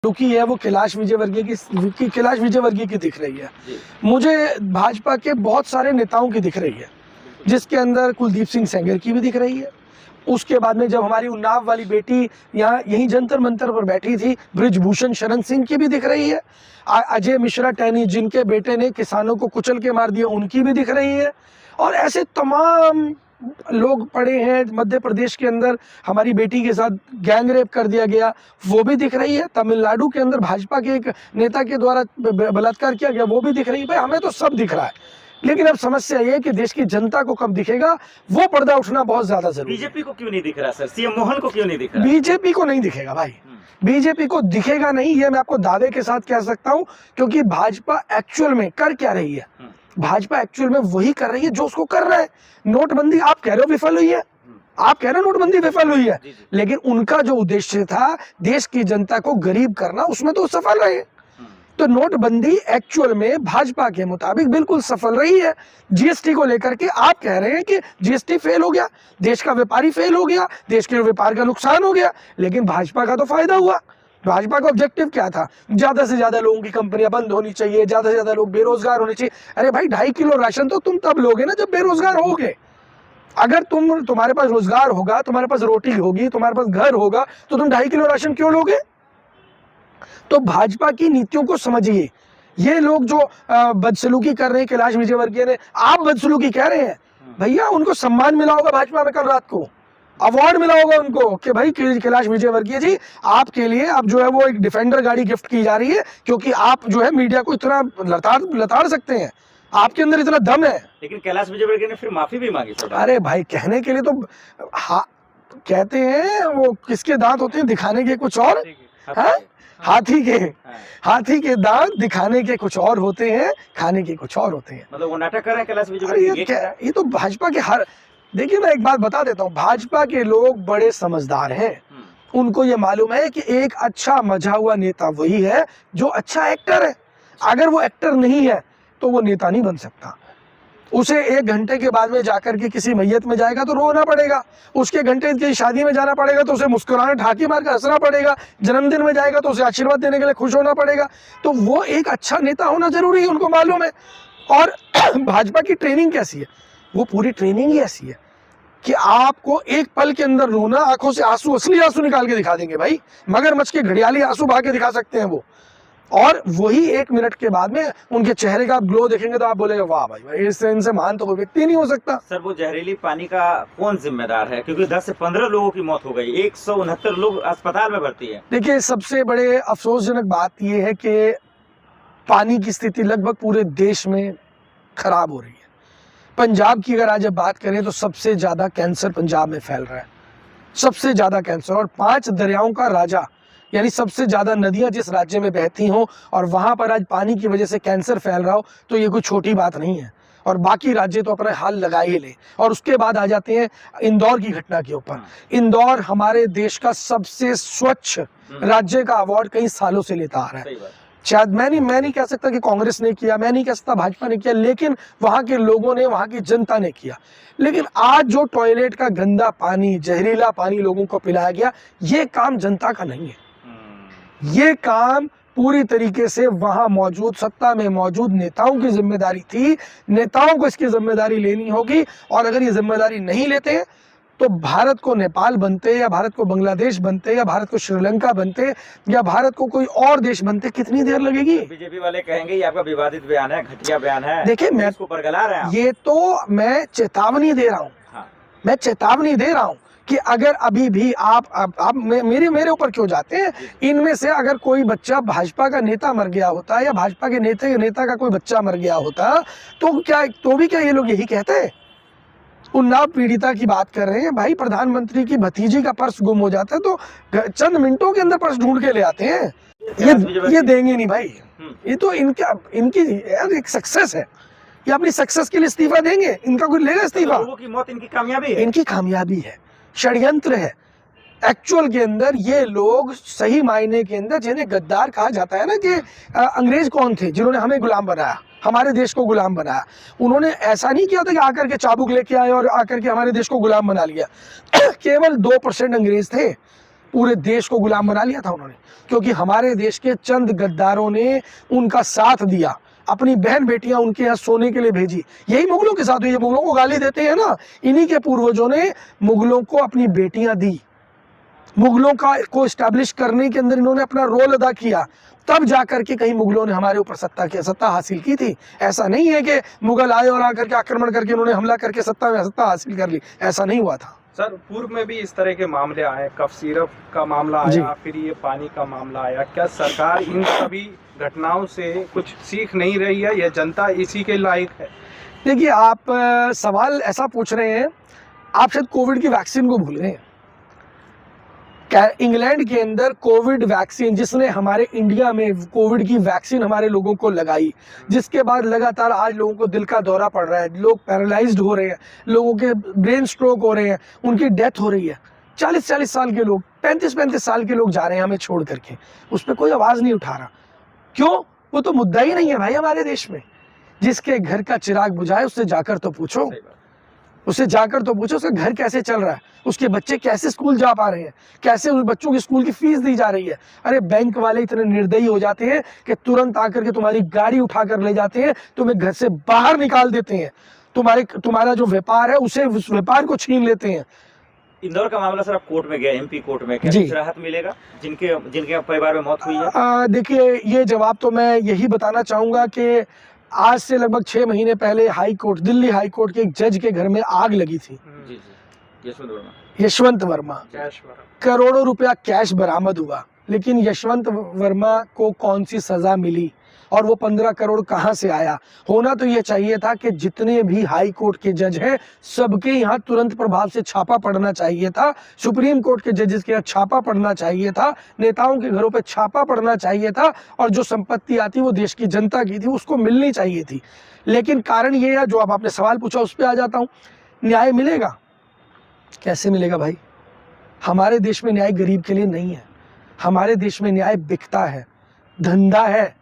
रुकी है वो कैलाश विजयवर्गीय की दिख रही है। मुझे भाजपा के बहुत सारे नेताओं की दिख रही है, जिसके अंदर कुलदीप सिंह सेंगर की भी दिख रही है। उसके बाद में जब हमारी उन्नाव वाली बेटी यहाँ यहीं जंतर मंतर पर बैठी थी, बृजभूषण शरण सिंह की भी दिख रही है। अजय मिश्रा टैनी जिनके बेटे ने किसानों को कुचल के मार दिया, उनकी भी दिख रही है। और ऐसे तमाम लोग पड़े हैं। मध्य प्रदेश के अंदर हमारी बेटी के साथ गैंग रेप कर दिया गया, वो भी दिख रही है। तमिलनाडु के अंदर भाजपा के एक नेता के द्वारा बलात्कार किया गया, वो भी दिख रही है। भाई हमें तो सब दिख रहा है, लेकिन अब समस्या ये है कि देश की जनता को कब दिखेगा, वो पर्दा उठना बहुत ज्यादा जरूरी है। बीजेपी को क्यों नहीं दिख रहा सर? सीएम मोहन को क्यों नहीं दिख रहा? बीजेपी को नहीं दिखेगा भाई, बीजेपी को दिखेगा नहीं, ये मैं आपको दावे के साथ कह सकता हूं, क्योंकि भाजपा एक्चुअल में कर क्या रही है। भाजपा एक्चुअल में वही कर रही है जो उसको कर रहा है। नोटबंदी आप कह रहे हो विफल हुई है, आप कह रहे हो नोटबंदी विफल हुई है, लेकिन उनका जो उद्देश्य था देश की जनता को गरीब करना, उसमें तो सफल रहे। तो नोटबंदी एक्चुअल में भाजपा के मुताबिक बिल्कुल सफल रही है। जीएसटी को लेकर के आप कह रहे हैं कि जीएसटी फेल हो गया, देश का व्यापारी फेल हो गया, देश के व्यापार का नुकसान हो गया, लेकिन भाजपा का तो फायदा हुआ। भाजपा का ऑब्जेक्टिव क्या था? ज्यादा से ज्यादा लोगों की कंपनियां बंद होनी चाहिए, ज्यादा से ज्यादा लोग बेरोजगार होने चाहिए। अरे भाई 2.5 किलो राशन तो तुम तब लोगे ना जब बेरोजगार होगे। अगर तुम्हारे पास रोजगार होगा, तुम्हारे पास रोटी होगी, तुम्हारे पास घर होगा, तो तुम 2.5 किलो राशन क्यों लोगे? तो भाजपा की नीतियों को समझिए। ये लोग जो बदसलूकी कर रहे हैं, कैलाश विजयवर्गीय ने, आप बदसलूकी कह रहे हैं भैया, उनको सम्मान मिला होगा भाजपा में, कल रात को अवार्ड मिला होगा उनको कि भाई कैलाश विजयवर्गीय जी आपके लिए अब जो है वो एक डिफेंडर गाड़ी गिफ्ट की जा रही है, क्योंकि आप जो है मीडिया को इतना लताड़ सकते हैं, आपके अंदर इतना दम है। लेकिन कैलाश विजयवर्गीय ने फिर माफी भी मांगी सर। अरे भाई कहने के लिए तो कहते हैं वो किसके दांत होते हैं दिखाने के कुछ और, हाथी के दांत दिखाने के कुछ और होते हैं, खाने के कुछ और होते हैं। मतलब वो नाटक कर रहे हैं कैलाश विजयवर्गीय। ये तो भाजपा के हर, देखिए मैं एक बात बता देता हूँ, भाजपा के लोग बड़े समझदार हैं। उनको ये मालूम है कि एक अच्छा मजा हुआ नेता वही है जो अच्छा एक्टर है। अगर वो एक्टर नहीं है तो वो नेता नहीं बन सकता। उसे 1 घंटे के बाद में जाकर के किसी मैयत में जाएगा तो रोना पड़ेगा, उसके घंटे की शादी में जाना पड़ेगा तो उसे मुस्कुराने ढाकी मार कर हंसना पड़ेगा, जन्मदिन में जाएगा तो उसे आशीर्वाद देने के लिए खुश होना पड़ेगा। तो वो एक अच्छा नेता होना जरूरी है, उनको मालूम है। और भाजपा की ट्रेनिंग कैसी है? वो पूरी ट्रेनिंग ही ऐसी है कि आपको एक पल के अंदर रोना, आंखों से आंसू, असली आंसू निकाल के दिखा देंगे भाई, मगरमच्छ के घड़ियाली आंसू बहा के दिखा सकते हैं वो। और वही 1 मिनट के बाद में उनके चेहरे का आप ग्लो देखेंगे तो आप बोलेंगे वाह भाई, इससे इनसे महान तो कोई व्यक्ति नहीं हो सकता। सर वो जहरीली पानी का कौन जिम्मेदार है? क्योंकि 10 से 15 लोगों की मौत हो गई, 169 लोग अस्पताल में भर्ती है। देखिए सबसे बड़े अफसोसजनक बात यह है कि पानी की स्थिति लगभग पूरे देश में खराब हो रही है। पंजाब की अगर आज बात करें तो सबसे ज्यादा कैंसर पंजाब में फैल रहा है, सबसे ज्यादा कैंसर। और 5 दरियाओं का राजा, यानी सबसे ज्यादा नदियां जिस राज्य में बहती हों और वहां पर आज पानी की वजह से कैंसर फैल रहा हो, तो ये कोई छोटी बात नहीं है। और बाकी राज्य तो अपना हाल लगा ही ले। और उसके बाद आ जाते हैं इंदौर की घटना के ऊपर। इंदौर हमारे देश का सबसे स्वच्छ राज्य का अवार्ड कई सालों से लेता आ रहा है। शायद मैं नहीं कह सकता कि कांग्रेस ने किया, मैं नहीं कह सकता भाजपा ने किया, लेकिन वहां के लोगों ने, वहां की जनता ने किया। लेकिन आज जो टॉयलेट का गंदा पानी, जहरीला पानी लोगों को पिलाया गया, ये काम जनता का नहीं है। ये काम पूरी तरीके से वहां मौजूद, सत्ता में मौजूद नेताओं की जिम्मेदारी थी। नेताओं को इसकी जिम्मेदारी लेनी होगी, और अगर ये जिम्मेदारी नहीं लेते तो भारत को नेपाल बनते, या भारत को बांग्लादेश बनते, या भारत को श्रीलंका बनते, या भारत को कोई और देश बनते कितनी देर लगेगी? बीजेपी वाले कहेंगे ये आपका विवादित बयान है, घटिया बयान है। देखिए मैं इसको बरगला रहे हैं, ये तो मैं चेतावनी दे रहा हूँ। मैं चेतावनी दे रहा हूँ कि अगर अभी भी आप मेरे ऊपर क्यों जाते हैं? इनमें से अगर कोई बच्चा भाजपा का नेता मर गया होता, या भाजपा के नेता का कोई बच्चा मर गया होता, तो भी क्या ये लोग यही कहते हैं? उन्नाव पीड़िता की बात कर रहे हैं भाई, प्रधानमंत्री की भतीजी का पर्स गुम हो जाता है तो चंद मिनटों के अंदर पर्स ढूंढ के ले आते हैं। ये देंगे नहीं भाई, ये तो इनकी यार एक सक्सेस है, ये अपनी सक्सेस के लिए इस्तीफा देंगे? इनका कोई लेगा इस्तीफा? लोगों की मौत इनकी कामयाबी है, इनकी कामयाबी है, षड्यंत्र है। एक्चुअल के अंदर ये लोग सही मायने के अंदर, जिन्हें गद्दार कहा जाता है ना, कि अंग्रेज कौन थे जिन्होंने हमें गुलाम बनाया, हमारे देश को गुलाम बनाया? उन्होंने ऐसा नहीं किया था कि आकर के चाबुक लेके आए और आकर के हमारे देश को गुलाम बना लिया। केवल 2% अंग्रेज थे पूरे देश को गुलाम बना लिया था उन्होंने, क्योंकि हमारे देश के चंद गद्दारों ने उनका साथ दिया, अपनी बहन बेटियां उनके यहाँ सोने के लिए भेजी। यही मुगलों के साथ हुई है, मुगलों को गाली देते हैं ना, इन्हीं के पूर्वजों ने मुगलों को अपनी बेटियां दी, मुगलों को एस्टैब्लिश करने के अंदर इन्होंने अपना रोल अदा किया, तब जाकर के कहीं मुगलों ने हमारे ऊपर सत्ता हासिल की थी। ऐसा नहीं है कि मुगल आए और आकर के आक्रमण करके उन्होंने हमला करके सत्ता हासिल कर ली, ऐसा नहीं हुआ था। सर, पूर्व में भी इस तरह के मामले आए, कफ सिरप का मामला आया, फिर ये पानी का मामला आया। क्या सरकार इन सभी घटनाओं से कुछ सीख नहीं रही है, या जनता इसी के लायक है? देखिए, आप सवाल ऐसा पूछ रहे हैं, आप शायद कोविड की वैक्सीन को भूल रहे हैं। इंग्लैंड के अंदर कोविड वैक्सीन, जिसने हमारे इंडिया में कोविड की वैक्सीन हमारे लोगों को लगाई, जिसके बाद लगातार आज लोगों को दिल का दौरा पड़ रहा है, लोग पैरालाइज्ड हो रहे हैं, लोगों के ब्रेन स्ट्रोक हो रहे हैं, उनकी डेथ हो रही है। 40-40 साल के लोग, 35-35 साल के लोग जा रहे हैं हमें छोड़ करके, उस पर कोई आवाज़ नहीं उठा रहा। क्यों? वो तो मुद्दा ही नहीं है भाई हमारे देश में। जिसके घर का चिराग बुझाए उससे जाकर तो पूछो, उसका घर कैसे चल रहा है, उसके बच्चे कैसे स्कूल जा पा रहे हैं, कैसे उस बच्चों की स्कूल की फीस दी जा रही है। अरे बैंक वाले इतने निर्दयी हो जाते हैं कि तुरंत आकर के तुम्हारी गाड़ी उठा कर ले जाते हैं, तुम्हें घर से बाहर निकाल देते हैं, तुम्हारा जो व्यापार है उसे उस व्यापार को छीन लेते हैं। इंदौर का मामला सर, आप कोर्ट में गए, एमपी कोर्ट में, क्या कुछ राहत मिलेगा जिनके परिवार में मौत हुई है? देखिए, ये जवाब तो मैं यही बताना चाहूंगा कि आज से लगभग 6 महीने पहले दिल्ली हाई कोर्ट के एक जज के घर में आग लगी थी। यशवंत वर्मा, करोड़ों रुपया कैश बरामद हुआ, लेकिन यशवंत वर्मा को कौन सी सजा मिली और वो 15 करोड़ कहां से आया? होना तो ये चाहिए था कि जितने भी हाई कोर्ट के जज हैं सबके यहाँ तुरंत प्रभाव से छापा पड़ना चाहिए था, सुप्रीम कोर्ट के जजेस के यहाँ छापा पड़ना चाहिए था, नेताओं के घरों पे छापा पड़ना चाहिए था, और जो संपत्ति आती वो देश की जनता की थी उसको मिलनी चाहिए थी। लेकिन कारण ये है, जो अब आपने सवाल पूछा उस पर आ जाता हूँ, न्याय मिलेगा? कैसे मिलेगा भाई? हमारे देश में न्याय गरीब के लिए नहीं है, हमारे देश में न्याय बिकता है, धंधा है।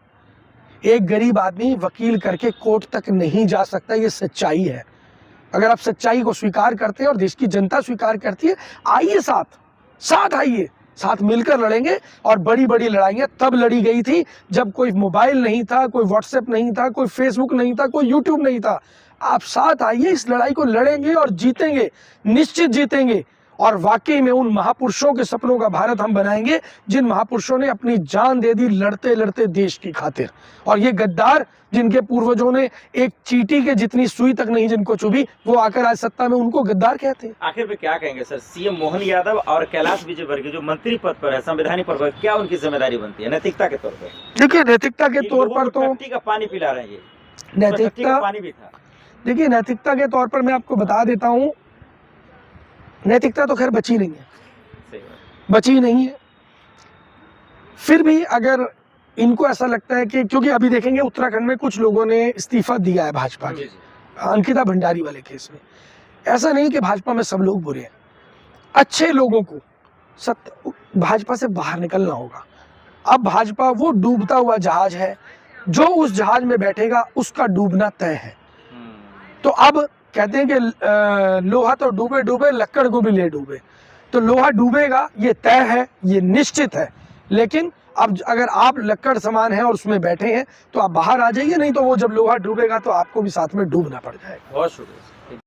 एक गरीब आदमी वकील करके कोर्ट तक नहीं जा सकता, ये सच्चाई है। अगर आप सच्चाई को स्वीकार करते हैं और देश की जनता स्वीकार करती है, आइए साथ आइए, साथ मिलकर लड़ेंगे। और बड़ी बड़ी लड़ाइयाँ तब लड़ी गई थी जब कोई मोबाइल नहीं था, कोई व्हाट्सएप नहीं था, कोई फेसबुक नहीं था, कोई यूट्यूब नहीं था। आप साथ आइए, इस लड़ाई को लड़ेंगे और जीतेंगे, निश्चित जीतेंगे। और वाकई में उन महापुरुषों के सपनों का भारत हम बनाएंगे जिन महापुरुषों ने अपनी जान दे दी लड़ते लड़ते देश की खातिर। और ये गद्दार, जिनके पूर्वजों ने एक चींटी के जितनी सुई तक नहीं जिनको चुभी, वो आकर आज सत्ता में, उनको गद्दार कहते हैं। आखिर में क्या कहेंगे सर, सीएम मोहन यादव और कैलाश विजयवर्गीय जो मंत्री पद पर है, संवैधानिक पद पर, क्या उनकी जिम्मेदारी बनती है नैतिकता के तौर पर? देखिए, नैतिकता के तौर पर तो का पानी पिला रहे हैं, नैतिकता पानी भी था। देखिए, नैतिकता के तौर पर मैं आपको बता देता हूँ, नैतिकता तो खैर बची नहीं है। फिर भी अगर इनको ऐसा लगता है कि, क्योंकि अभी देखेंगे उत्तराखंड में कुछ लोगों ने इस्तीफा दिया है भाजपा के, अंकिता भंडारी वाले केस में। ऐसा नहीं कि भाजपा में सब लोग बुरे हैं, अच्छे लोगों को भाजपा से बाहर निकलना होगा। अब भाजपा वो डूबता हुआ जहाज है, जो उस जहाज में बैठेगा उसका डूबना तय है। तो अब कहते हैं कि लोहा तो डूबे डूबे लक्कड़ को भी ले डूबे, तो लोहा डूबेगा, ये तय है, ये निश्चित है। लेकिन अब अगर आप लक्कड़ समान हैं और उसमें बैठे हैं तो आप बाहर आ जाइए, नहीं तो वो जब लोहा डूबेगा तो आपको भी साथ में डूबना पड़ जाएगा। बहुत शुक्रिया।